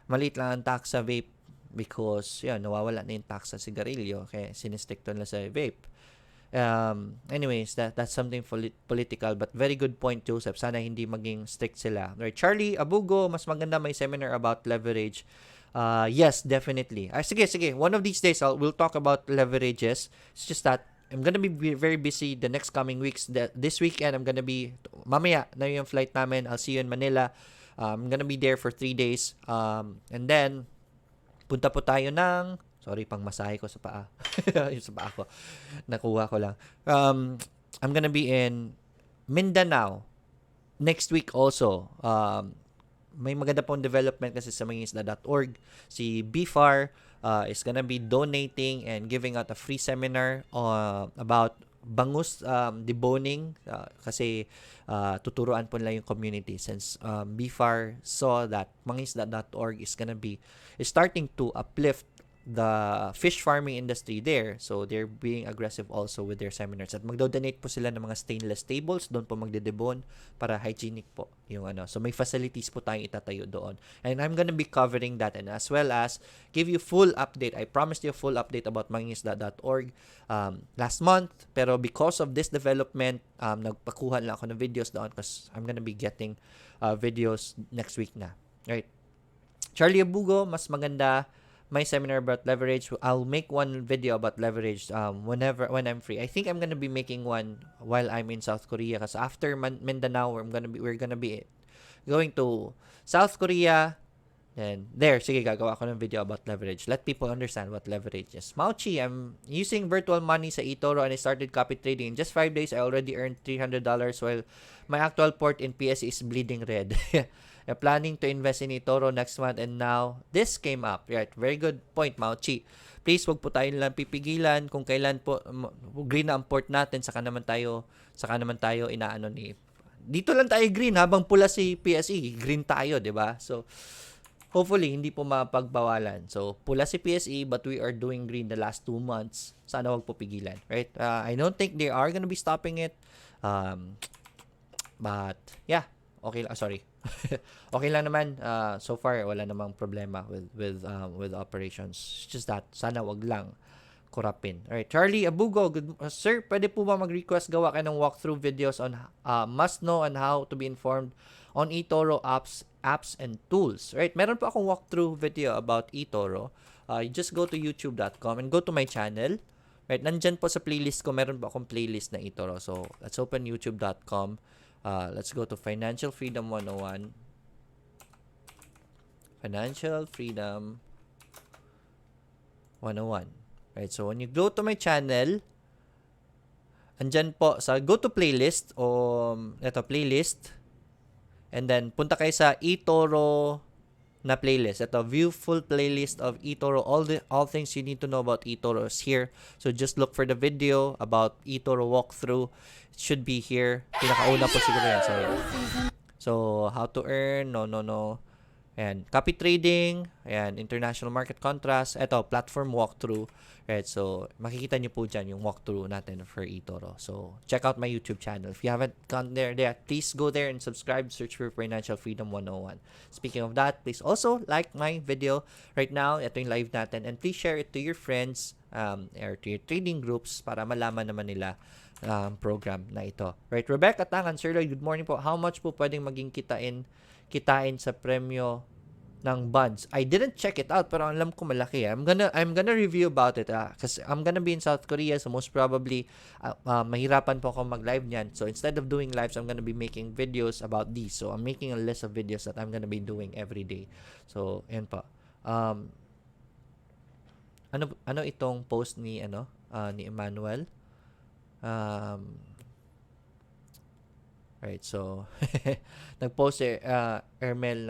maliit lang ang tax sa vape because nawawala na yung tax sa sigarilyo kaya sinistick to nila sa vape. Anyways, that's something political but very good point, Joseph. Sana hindi maging strict sila. Right, Charlie Abugo, mas maganda may seminar about leverage. Yes, definitely. Sige. One of these days, we'll talk about leverages. It's just that I'm gonna be very busy the next coming weeks. This weekend, I'm gonna be, mamaya na yung flight namin. I'll see you in Manila. I'm gonna be there for 3 days. And then, punta po tayo ng, sorry, pang masahe ko sa paa. Yung sa paa ko. Nakuha ko lang. I'm gonna be in Mindanao next week also. May maganda pong development kasi sa mangingisda.org. Si BFAR is gonna be donating and giving out a free seminar about bangus deboning kasi tuturuan po nila yung community since BFAR saw that mangingisda.org is starting to uplift the fish farming industry there. So, they're being aggressive also with their seminars. At magdo-donate po sila ng mga stainless tables. Doon po magdedebone para hygienic po yung So, may facilities po tayong itatayo doon. And I'm gonna be covering that and as well as give you full update. I promised you a full update about mangingisda.org last month. Pero because of this development, nagpakuha lang ako ng videos doon because I'm gonna be getting videos next week na. Right? Charlie Abugo, mas maganda my seminar about leverage. I'll make one video about leverage when I'm free. I think I'm gonna be making one while I'm in South Korea kasi after Mindanao we're gonna be going to South Korea. And sige, gagawa ko ng video about leverage. Let people understand what leverage is. Mauchi, I'm using virtual money sa eToro and I started copy trading. In just 5 days, I already earned $300 while my actual port in PS is bleeding red. I'm planning to invest in eToro next month and now this came up. Right, very good point, Mauchi. Please, wag po tayo lang pipigilan kung kailan po green na ang port natin, saka naman tayo inaano ni. Dito lang tayo green habang pula si PSE, green tayo, 'di ba? So hopefully, hindi po mapagbawalan. So, pula si PSE, but we are doing green the last 2 months. Sana wag po pigilan, right? I don't think they are gonna be stopping it. But, yeah. Okay lang. Sorry. Okay lang naman. So far, wala namang problema with operations. It's just that, sana wag lang korapin. Alright, Charlie Abugo, sir, pwede po ba mag-request gawa kayo ng walkthrough videos on must know and how to be informed on eToro apps and tools. Right, meron po akong walkthrough video about eToro. You just go to youtube.com and go to my channel. Right, nandyan po sa playlist ko, meron po akong playlist na eToro. So, let's open youtube.com. Let's go to Financial Freedom 101. Financial Freedom 101. Right, so when you go to my channel, andyan po sa go to playlist o ito playlist, and then punta kayo sa eToro na playlist. Ito, view full playlist of eToro. All things you need to know about eToro is here. So just look for the video about eToro walkthrough. It should be here. Pinakauna po siguro yan. So how to earn, no. And copy trading, and international market contrast. Ito, platform walkthrough. Right, so makikita nyo po dyan yung walkthrough natin for eToro. So check out my YouTube channel. If you haven't gone there, please go there and subscribe. Search for Financial Freedom 101. Speaking of that, please also like my video right now. Ito yung live natin. And please share it to your friends or to your trading groups para malaman naman nila program na ito. Right, Rebecca Tangan, Sir Lloyd, good morning po. How much po pwedeng maging kitain sa premyo ng bonds? I didn't check it out, pero alam ko malaki. I'm gonna review about it kasi I'm gonna be in South Korea, so most probably mahirapan po ako mag-live niyan. So instead of doing lives, I'm gonna be making videos about these. So I'm making a list of videos that I'm gonna be doing every day. So yan po. Ano itong post ni ni Emmanuel? Right, so nag-post Ermel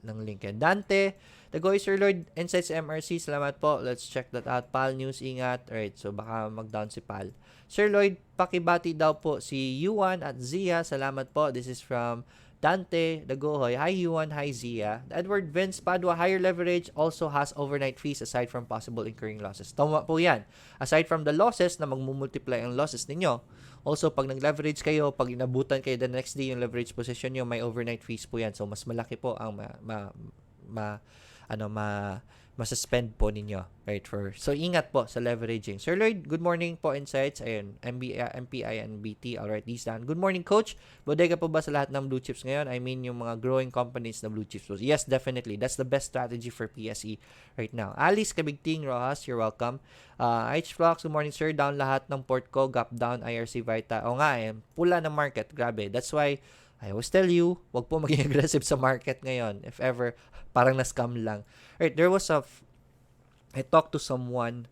ng link. Dante, Dagoy, Sir Lloyd, Insights MRC, salamat po. Let's check that out. Pal News, ingat. Alright, so baka mag-down si Pal. Sir Lloyd, pakibati daw po si Yuan at Zia. Salamat po. This is from Dante Dagohoy. Hi Yuan, hi Zia. Edward Vince Padua, higher leverage also has overnight fees aside from possible incurring losses. Tama po yan. Aside from the losses na magmumultiply ang losses ninyo, also, pag nag-leverage kayo, pag inabutan kayo the next day yung leverage position nyo, may overnight fees po yan. So, mas malaki po ang masuspend po ninyo. Right? So, ingat po sa leveraging. Sir Lloyd, good morning po, Insights. Ayun, MPI and BT. Alright, these down. Good morning, Coach. Bodega po ba sa lahat ng blue chips ngayon? I mean, yung mga growing companies na blue chips. Yes, definitely. That's the best strategy for PSE right now. Alice Kabigting, Rojas, you're welcome. H-Flux, good morning, sir. Down lahat ng port ko. Gap down, IRC Vita. O nga, pula ng market. Grabe. That's why I always tell you, wag po maging aggressive sa market ngayon. If ever, parang na-scam lang. Right, there was I talked to someone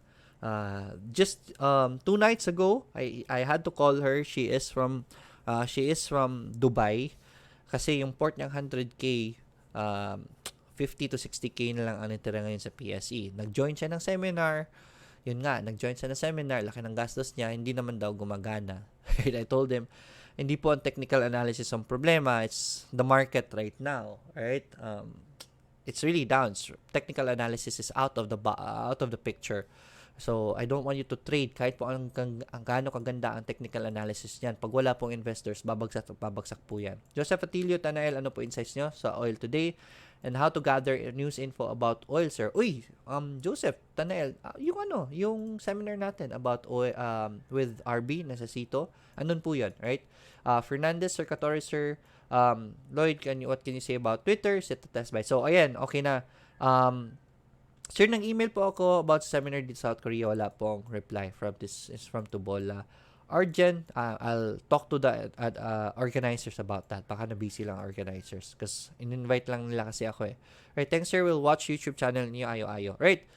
just 2 nights ago. I had to call her. She is from Dubai. Kasi yung port niyang 100k, 50 to 60k na lang ang natira ngayon sa PSE. Nag-join siya ng seminar. Yun nga, nag-join siya ng seminar. Laki ng gastos niya. Hindi naman daw gumagana. I told him, hindi po ang technical analysis ang problema. It's the market right now. Right? It's really down. Technical analysis is out of the picture. So, I don't want you to trade kahit po ang gaano kaganda ang technical analysis niyan. Pag wala pong investors, babagsak po yan. Joseph Atilio, Tanael, ano po insights nyo sa oil today? And how to gather news info about oil, sir? Uy, Joseph, Tanael, yung seminar natin about oil with RB, nasa Sito, andun po yan, right? Fernandez, Sir Catorre, sir, Lloyd, what can you say about Twitter? Set the test by. So, ayan, okay na. Sir, nang email po ako about seminar in South Korea. Wala pong reply from this. Is from Tubola. Arjen, I'll talk to the organizers about that. Baka na-busy lang organizers. Because in-invite lang nila kasi ako eh. Right, thanks sir. We'll watch YouTube channel niyo ayo-ayo. Right.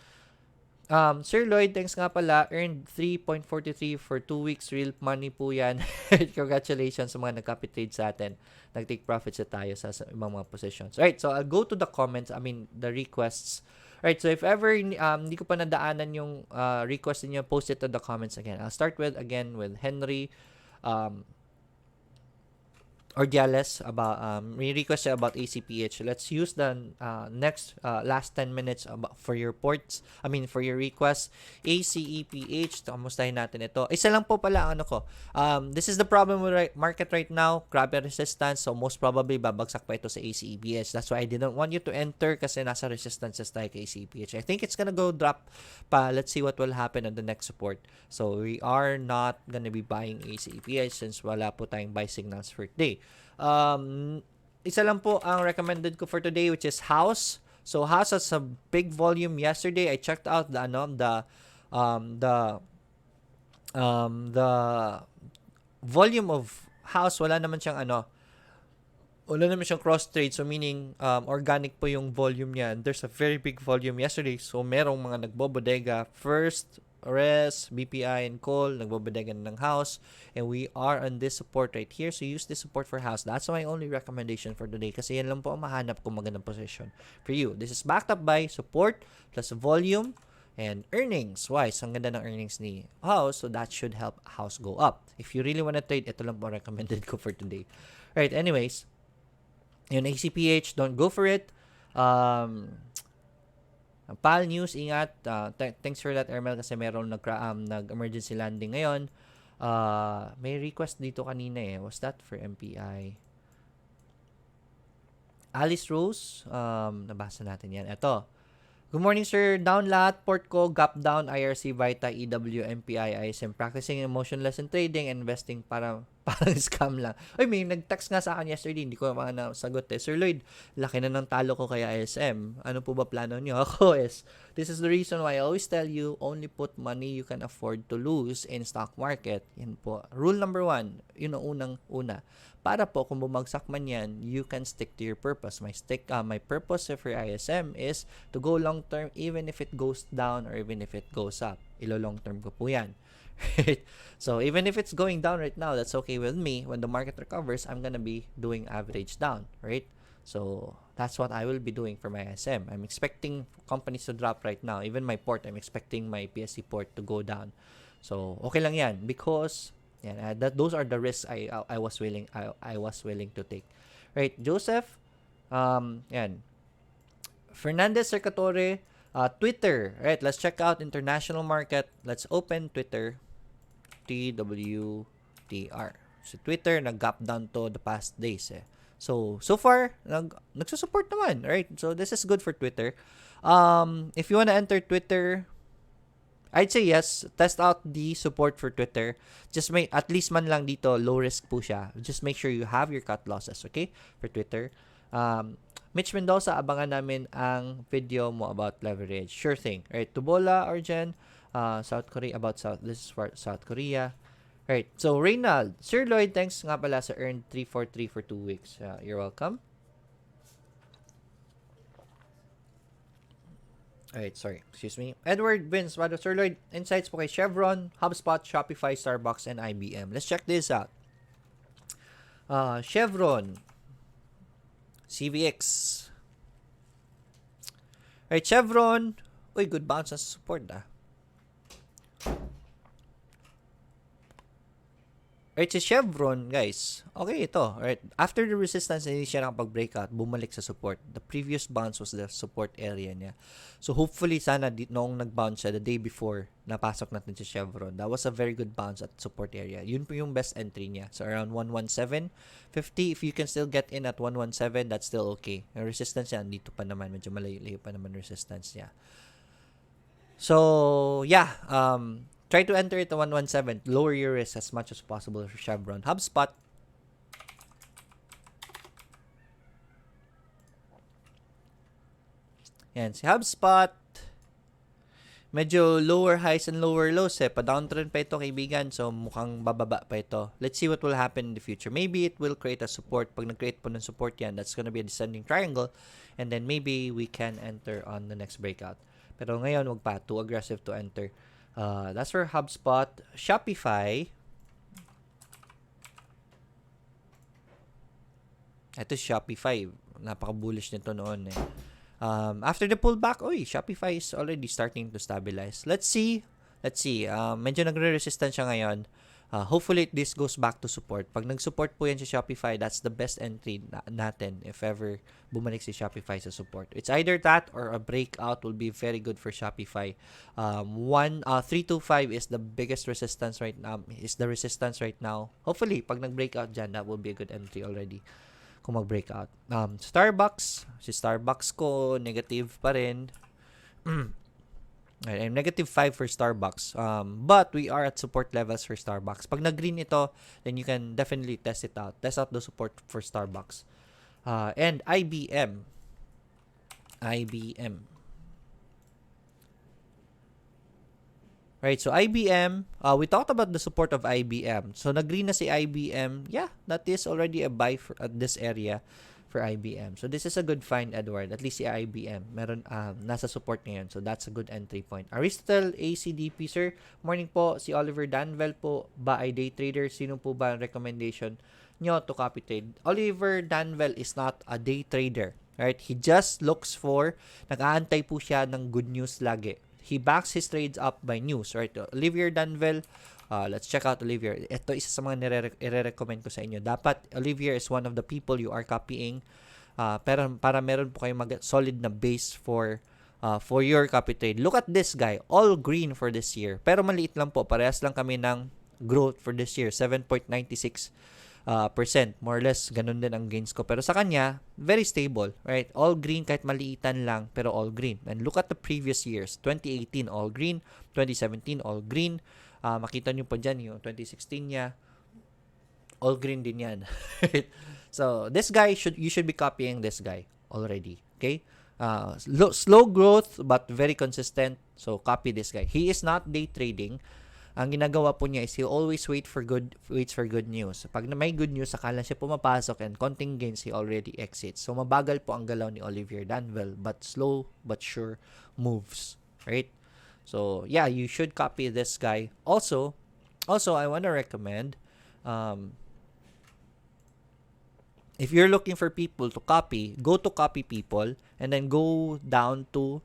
Sir Lloyd, thanks nga pala. Earned 3.43 for 2 weeks. Real money po yan. Congratulations sa mga nag-copy trade sa atin. Nag-take profits na tayo sa ibang mga positions. Right, so I'll go to the comments. The requests. Right, so if ever hindi ko pa nadaanan yung request niyo, post it in the comments again. I'll start with Henry Ordiales about request about ACPH. Let's use the last 10 minutes for your reports. For your requests. ACEPH, kamustahin natin ito. Isa lang po pala ang this is the problem with market right now. Grabe resistance. So most probably babagsak pa ito sa ACEPH. That's why I didn't want you to enter kasi nasa resistances tayo kay ACEPH. I think it's gonna go drop pa. Let's see what will happen on the next support. So we are not gonna be buying ACEPH since wala po tayong buy signals for today. Isa lang po ang recommended ko for today, which is House. So House has a big volume yesterday. I checked out the volume of House. Wala naman siyang wala naman siyang cross trade, so meaning organic po yung volume niya. There's a very big volume yesterday, so merong mga nagbobodega first, rest, BPI and call, nagbobodega ng house, and we are on this support right here, so use this support for house. That's my only recommendation for today kasi yan lang po ang mahanap kung magandang position for you. This is backed up by support plus volume and earnings wise. Ang ganda ng earnings ni house, so that should help house go up. If you really want to trade, ito lang po recommended ko for today. Alright, anyways, yun, ACPH, don't go for it. PAL News, ingat. Thanks for that, Ermel, kasi meron nag-emergency landing ngayon. May request dito kanina eh. Was that for MPI? Alice Rose, nabasa natin yan. Ito. Good morning, sir. Down lahat. Port ko, gap down, IRC, Vita, EW, MPI, ISM. Practicing emotionless in trading and investing parang scam lang. Ay, may nag-text nga sa akin yesterday. Hindi ko nasagot eh. Sir Lloyd, laki na ng talo ko kaya ISM. Ano po ba plano niyo? Ako this is the reason why I always tell you, only put money you can afford to lose in stock market. Yan po. Rule number 1, yun ang unang-una. Para po kung bumagsak man yan, you can stick to your purpose. My purpose for ISM is to go long term even if it goes down or even if it goes up. Ilo long term ko po yan. Right? So even if it's going down right now, that's okay with me. When the market recovers, I'm gonna be doing average down, right? So that's what I will be doing for my ISM. I'm expecting companies to drop right now. Even my port, I'm expecting my PSC port to go down. So okay lang yan because those are the risks I was willing to take. Right, Joseph, yan. Fernandez Cercatore, Twitter. Right, let's check out international market. Let's open Twitter. TWTR. So Twitter nag-gap down to the past days eh. So far nagsusupport naman, right? So this is good for Twitter. If you want to enter Twitter, I'd say yes, test out the support for Twitter. Just at least man lang dito, low risk po siya. Just make sure you have your cut losses, okay? For Twitter. Mitch Mendoza, abangan namin ang video mo about leverage. Sure thing. Right, Tubola, Arjen, South Korea, this is for South Korea. Right, so Reynald, Sir Lloyd, thanks nga pala sa earned 343 for 2 weeks. You're welcome. Alright, sorry. Excuse me. Edward Vince, Sir Lloyd, insights po kay Chevron, HubSpot, Shopify, Starbucks, and IBM. Let's check this out. Chevron, CVX. Alright, Chevron. Uy, good bounce sa support Alright, si Chevron, guys, okay ito. Alright, after the resistance, hindi siya nakapag-breakout, bumalik sa support. The previous bounce was the support area niya. So, hopefully, sana noong nag-bounce siya the day before, napasok natin si Chevron. That was a very good bounce at support area. Yun po yung best entry niya. So, around 117.50. If you can still get in at 117, that's still okay. Yung resistance niya, dito pa naman. Medyo malayo pa naman resistance niya. So, yeah, try to enter it to 117. Lower your risk as much as possible for Chevron. HubSpot. Yan, si HubSpot. Medyo lower highs and lower lows eh. Pa-downtrend pa ito, kaibigan. So, mukhang bababa pa ito. Let's see what will happen in the future. Maybe it will create a support. Pag nag-create po ng support yan, that's gonna be a descending triangle. And then maybe we can enter on the next breakout. Pero ngayon, wag pa. Too aggressive to enter. That's for HubSpot. Shopify. Ito Shopify. Napaka-bullish nito noon eh. After the pullback, Shopify is already starting to stabilize. Let's see. Medyo nagre-resistance siya ngayon. Hopefully, this goes back to support. Pag nag-support po yan si Shopify, that's the best entry natin if ever bumalik si Shopify sa support. It's either that or a breakout will be very good for Shopify. 325 is the biggest resistance right now. Hopefully, pag nag-breakout dyan, that will be a good entry already kung mag-breakout. Starbucks. Si Starbucks ko, negative pa rin. I'm -5 for Starbucks. But we are at support levels for Starbucks. Pag nag-green ito, then you can definitely test it out. Test out the support for Starbucks. And IBM. Right, so IBM, we talked about the support of IBM. So nag-green na si IBM. Yeah, that is already a buy for, at this area for IBM. So this is a good find, Edward. At least si IBM, meron nasa support ngayon. So that's a good entry point. Aristotle ACDP, sir. Morning po. Si Oliver Danvel po, ba ay day trader? Sino po ba ang recommendation nyo to copy trade? Oliver Danvel is not a day trader. Right? He just looks for, nag-aantay po siya ng good news lagi. He backs his trades up by news, right? Olivier Danvel, let's check out Olivier. Ito isa sa mga nire-recommend ko sa inyo. Dapat Olivier is one of the people you are copying, pero para meron po kayong solid na base for your copy trade. Look at this guy, all green for this year. Pero maliit lang po, parehas lang kami ng growth for this year, 7.96%. More or less, ganun din ang gains ko. Pero sa kanya, very stable, right? All green kahit maliitan lang, pero all green. And look at the previous years. 2018, all green. 2017, all green. Makita nyo pa dyan yung 2016 niya. All green din yan. So, this guy, you should be copying this guy already. Okay? Slow growth, but very consistent. So, copy this guy. He is not day trading. Ang ginagawa po niya is he always waits for good news. Pag may good news, akala siya pumapasok and konting gains, he already exits. So, mabagal po ang galaw ni Olivier Danvel, but slow but sure moves. Right? So, yeah, you should copy this guy. Also, I want to recommend, if you're looking for people to copy, go to copy people and then go down to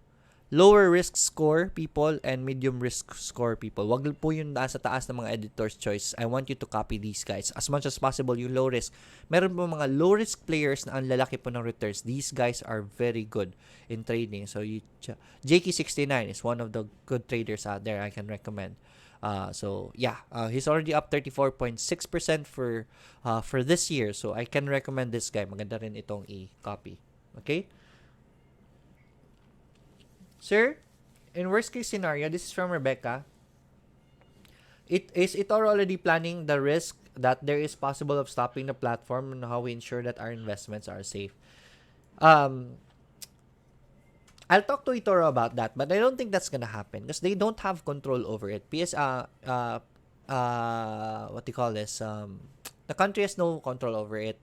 lower risk score people and medium risk score people. Wag po yung nasa taas ng mga editor's choice. I want you to copy these guys. As much as possible, yung low risk. Meron po mga low risk players na ang lalaki po ng returns. These guys are very good in trading. So, JK69 is one of the good traders out there I can recommend. He's already up 34.6% for this year. So, I can recommend this guy. Maganda rin itong i-copy. Okay? Sir, in worst case scenario, this is from Rebecca. Is eToro already planning the risk that there is possible of stopping the platform and how we ensure that our investments are safe? I'll talk to eToro about that, but I don't think that's gonna happen because they don't have control over it. What do you call this? The country has no control over it.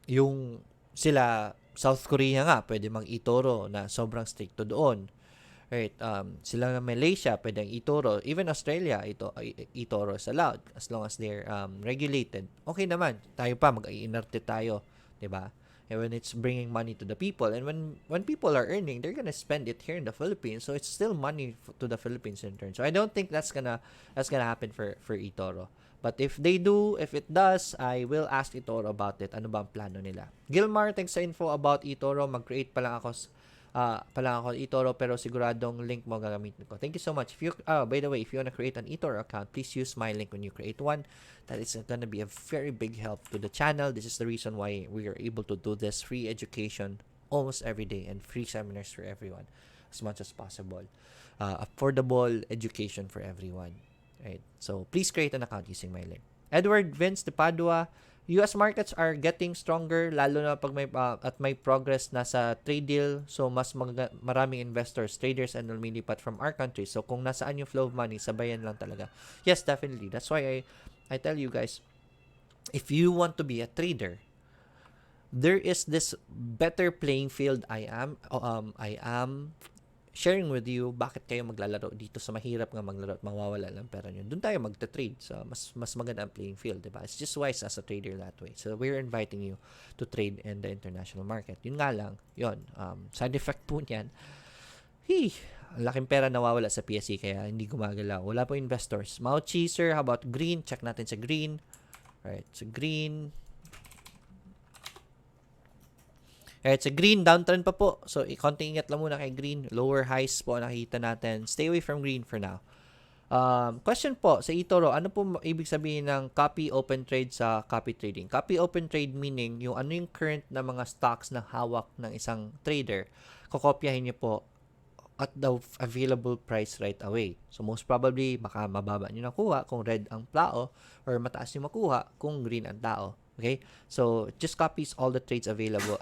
Yung sila South Korea nga, pwede mag-eToro na sobrang stricto doon. Right? Sila na Malaysia, pwede ang eToro. Even Australia, eToro is allowed as long as they're regulated. Okay naman. Tayo pa, mag-iinerte tayo. Diba? And when it's bringing money to the people, and when people are earning, they're gonna spend it here in the Philippines. So, it's still money to the Philippines in turn. So, I don't think that's gonna happen for eToro. But if it does, I will ask eToro about it. Ano ba ang plano nila? Gilmar, thanks sa info about eToro. Mag-create pa lang ako eToro, pero siguradong link mo gagamitin ko. Thank you so much. By the way, if you wanna create an eToro account, please use my link when you create one. That is gonna be a very big help to the channel. This is the reason why we are able to do this free education almost every day and free seminars for everyone as much as possible. Affordable education for everyone. Right. So, please create an account using my link. Edward Vince de Padua, US markets are getting stronger lalo na pag may progress na sa trade deal. So, mas maraming investors, traders, and lumilipat from our country. So, kung nasaan yung flow of money, sabayan lang talaga. Yes, definitely. That's why I tell you guys, if you want to be a trader, there is this better playing field I am sharing with you bakit kayo maglalaro dito sa mahirap nga maglaro at mawawala lang pera nyo. Doon tayo magta-trade. So, mas maganda ang playing field, diba? It's just wise as a trader that way. So, we're inviting you to trade in the international market. Yun nga lang, side effect po niyan, laking pera nawawala sa PSE kaya hindi gumagalaw. Wala po investors. Mauchi, sir, how about green? Check natin sa green. Alright, sa green. Alright, sa green, downtrend pa po. So, konting ingat lang muna kay green. Lower highs po nakikita natin. Stay away from green for now. Question po sa eToro, ano po ibig sabihin ng copy open trade sa copy trading? Copy open trade meaning yung ano yung current na mga stocks na hawak ng isang trader. Kokopyahin niyo po at the available price right away. So, most probably, baka mababa nyo nakuha kung red ang tao or mataas nyo makuha kung green ang tao. Okay? So, just copies all the trades available,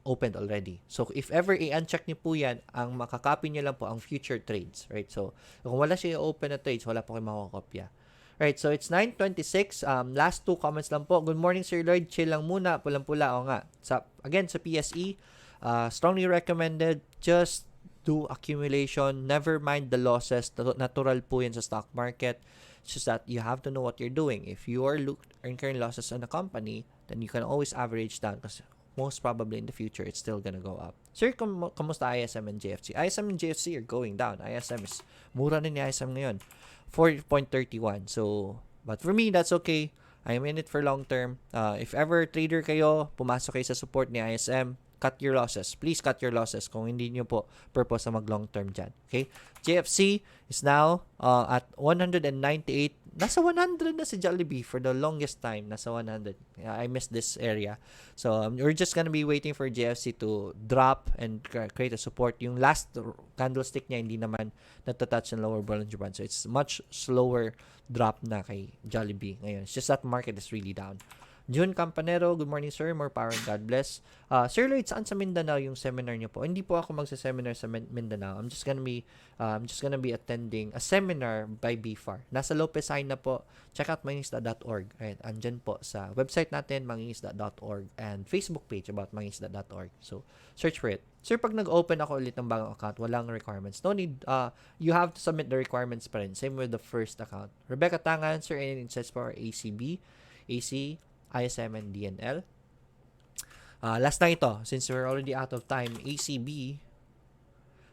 opened already. So, if ever i-uncheck nyo po yan, ang makakopy nyo lang po ang future trades, right? So, kung wala siya i-open na trades, wala po kayo makakopya. Right, so it's 9:26. Last 2 comments lang po. Good morning, Sir Lloyd. Chill lang muna. Pulang-pula. O nga. Again, sa PSE, strongly recommended. Just do accumulation. Never mind the losses. Natural po yan sa stock market. It's just that you have to know what you're doing. If you are incurring losses on a company, then you can always average down because most probably in the future, it's still gonna go up. Sir, kamusta ISM and JFC? ISM and JFC are going down. ISM is, mura na ni ISM ngayon. 4.31. So, but for me, that's okay. I'm in it for long term. If ever trader kayo, pumasok kayo sa support ni ISM, cut your losses. Please cut your losses kung hindi nyo po purpose na mag long term dyan. Okay? JFC is now at 198. Nasa 100 na si Jollibee for the longest time. Nasa 100. I missed this area. So, we're just gonna be waiting for JFC to drop and create a support. Yung last candlestick niya, hindi naman natatouch ng lower Bollinger Band. So, it's much slower drop na kay Jollibee ngayon. It's just that market is really down. June Campanero, good morning sir, more power and God bless. Sir Lloyd, saan sa Mindanao yung seminar niyo po? Hindi po ako magsa-seminar sa Mindanao. I'm just gonna be attending a seminar by BFAR. Nasa Lopez Sign na po. Check out mangingisda.org. Right, andyan po sa website natin, mangingisda.org, and Facebook page about mangingisda.org. So, search for it. Sir, pag nag-open ako ulit ng bagong account, walang requirements. No need, you have to submit the requirements pa rin. Same with the first account. Rebecca Tangan, sir, any insights for ACB, AC, ISM, and DNL. Last na ito, since we're already out of time, ACB,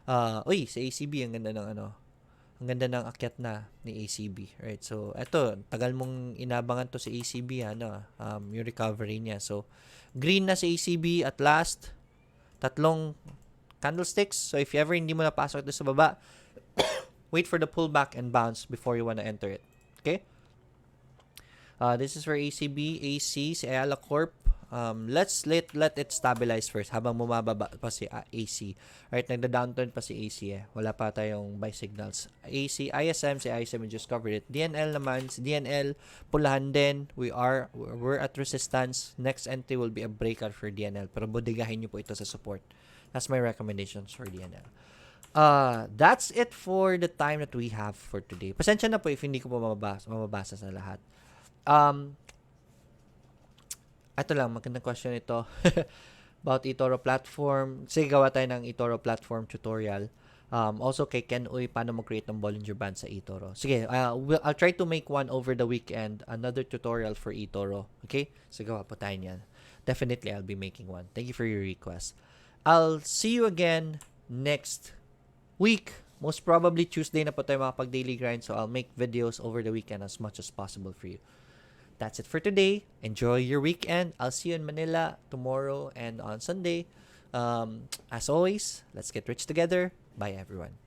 sa ACB, ang ganda ng akyat na ni ACB, right? So, eto, tagal mong inabangan to sa ACB, yung recovery niya. So, green na sa ACB at last, 3 candlesticks. So, if ever hindi mo napasok ito sa baba, wait for the pullback and bounce before you wanna enter it. Okay? This is for ACB, AC, si Ayala Corp. Let's let it stabilize first habang bumababa pa si AC. Right, nagda-downturn pa si AC eh. Wala pa tayong buy signals. AC, ISM, si ISM we just covered it. DNL naman, si DNL pulahan din. We're at resistance. Next entry will be a breakout for DNL. Pero bodigahin niyo po ito sa support. That's my recommendations for DNL. That's it for the time that we have for today. Pasensya na po if hindi ko po mababasa sa lahat. Ito lang, magandang question ito about eToro platform. Sige, gawa tayo ng eToro platform tutorial. Also kay Ken Uy, paano mag-create ng Bollinger Band sa eToro. Sige, I'll try to make one over the weekend, another tutorial for eToro. Okay? So, gawa po tayo niyan. Definitely, I'll be making one. Thank you for your request. I'll see you again next week. Most probably Tuesday na po tayo makapag-daily grind, so I'll make videos over the weekend as much as possible for you. That's it for today. Enjoy your weekend. I'll see you in Manila tomorrow and on Sunday. As always, let's get rich together. Bye, everyone.